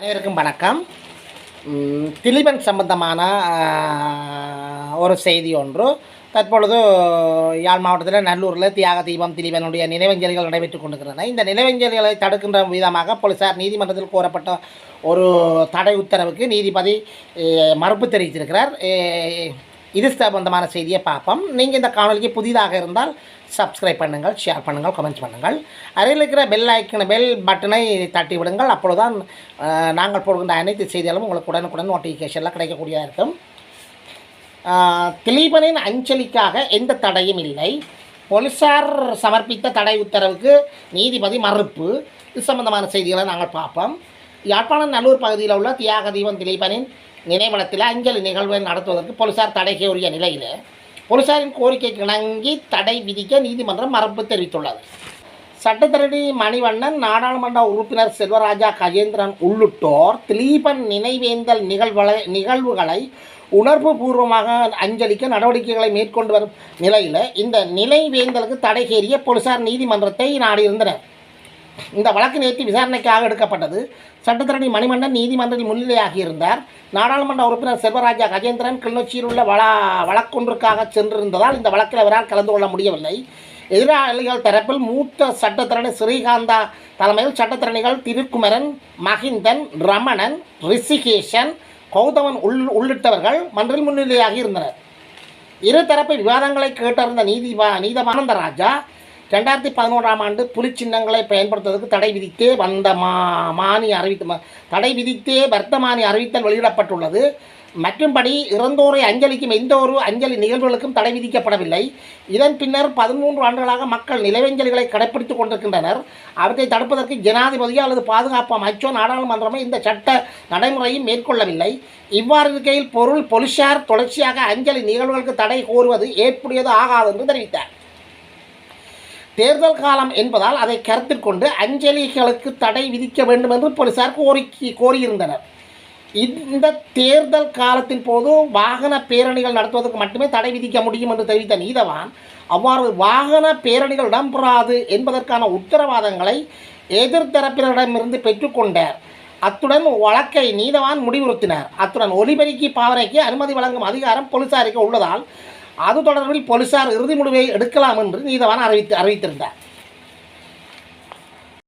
அனைவருக்கும் வணக்கம். திலீபன் சம்பந்தமான ஒரு செய்தி ஒன்று தற்பொழுது யாழ் மாவட்டத்தில் நல்லூரில் தியாக தீபம் திலீபனுடைய நினைவஞ்சலிகள் நடைபெற்றுக் கொண்டிருக்கின்றன. இந்த நினைவஞ்சலிகளை தடுக்கின்ற விதமாக போலீசார் நீதிமன்றத்தில் கோரப்பட்ட ஒரு தடை உத்தரவுக்கு நீதிபதி மறுப்பு தெரிவித்திருக்கிறார். இது சம்பந்தமான செய்தியை பார்ப்போம். நீங்கள் இந்த காணொலிக்கு புதிதாக இருந்தால் சப்ஸ்கிரைப் பண்ணுங்கள், ஷேர் பண்ணுங்கள், கமெண்ட்ஸ் பண்ணுங்கள். அருகில் இருக்கிற பெல் பட்டனை தட்டி விடுங்கள். அப்பொழுதுதான் நாங்கள் போடுகின்ற அனைத்து செய்திகளும் உங்களுக்கு உடனுக்குடன் நோட்டிஃபிகேஷனில் கிடைக்கக்கூடியதாக இருக்கும். திலீபனின் அஞ்சலிக்காக எந்த தடையும் இல்லை. போலீசார் சமர்ப்பித்த தடை உத்தரவுக்கு நீதிபதி மறுப்பு. இது சம்பந்தமான செய்திகளை நாங்கள் பார்ப்போம். யாழ்ப்பாணம் நல்லூர் பகுதியில் உள்ள தியாக தீபம் திலீபனின் நினைவிடத்தில் அஞ்சலி நிகழ்வை நடத்துவதற்கு போலீசார் தடை கோரிய நிலையில் போலீசாரின் கோரிக்கைக்கு இணங்கி தடை விதிக்க நீதிமன்றம் மறுப்பு தெரிவித்துள்ளது. சட்டத்தரணி மணிவண்ணன், நாடாளுமன்ற உறுப்பினர் செல்வராஜா கஜேந்திரன் உள்ளிட்டோர் திலீபன் நினைவேந்தல் நிகழ்வுகளை உணர்வு பூர்வமாக அஞ்சலிக்க நடவடிக்கைகளை மேற்கொண்டு வரும் நிலையில் இந்த நினைவேந்தலுக்கு தடை கோரிய போலீசார் நீதிமன்றத்தை நாடியிருந்தனர். இந்த வழக்கு நேற்று விசாரணைக்காக எடுக்கப்பட்டது. சட்டத்தரணி மணிவண்ணன் நீதிமன்றத்தில் முன்னிலையாகியிருந்தார். நாடாளுமன்ற உறுப்பினர் செல்வராஜா கஜேந்திரன் கிளிநொச்சியில் உள்ள வழக்கொன்றுக்காக சென்றிருந்ததால் இந்த வழக்கில் அவரால் கலந்து கொள்ள முடியவில்லை. எதிராளிகள் தரப்பில் மூத்த சட்டத்தரணி ஸ்ரீகாந்தா தலைமையில் சட்டத்தரணிகள் திருக்குமரன், மகிந்தன், ரமணன், ரிஷிகேஷன், கௌதமன் உள்ளிட்டவர்கள் மன்றில் முன்னிலையாகி இருந்தனர். இருதரப்பு விவாதங்களை கேட்டறிந்த நீதிபதி 2011ஆம் ஆண்டு புலிச்சின்னங்களை பயன்படுத்துவதற்கு தடை விதித்தே வர்த்தமானி அறிவித்தல் வெளியிடப்பட்டுள்ளது. மற்றும்படி இறந்தோரை அஞ்சலிக்கும் எந்த ஒரு அஞ்சலி நிகழ்வுகளுக்கும் தடை விதிக்கப்படவில்லை. இதன் பின்னர் 13 ஆண்டுகளாக மக்கள் நினைவஞ்சலிகளை கடைப்பிடித்துக் கொண்டிருக்கின்றனர். அவற்றை தடுப்பதற்கு ஜனாதிபதியோ அல்லது பாதுகாப்பு அமைச்சோ நாடாளுமன்றமோ இந்த சட்ட நடைமுறையும் மேற்கொள்ளவில்லை. இவ்வாறு இருக்கையில் போலீசார் தொடர்ச்சியாக அஞ்சலி நிகழ்வுகளுக்கு தடை கோருவது ஏற்புடையது ஆகாது என்று தெரிவித்தார். தேர்தல் காலம் என்பதால் அதை கருத்தில் கொண்டு அஞ்சலிகளுக்கு தடை விதிக்க வேண்டும் என்று போலீசார் கோரியிருந்தனர். இந்த தேர்தல் காலத்தின் போது வாகன பேரணிகள் நடத்துவதற்கு மட்டுமே தடை விதிக்க முடியும் என்று தெரிவித்த நீதவான் அவ்வாறு வாகன பேரணிகள் இடம்பெறாது என்பதற்கான உத்தரவாதங்களை எதிர்த்தரப்பினரிடமிருந்து பெற்றுக்கொண்டார். அத்துடன் வழக்கை நீதவான் முடிவுறுத்தினார். அத்துடன் ஒலிபெருக்கி பாவனைக்கு அனுமதி வழங்கும் அதிகாரம் போலீசாருக்கு உள்ளதால் அது தொடர்பில் போலீசார் இறுதி முடிவை எடுக்கலாம் என்று நீதவான் அறிவித்திருந்தார்.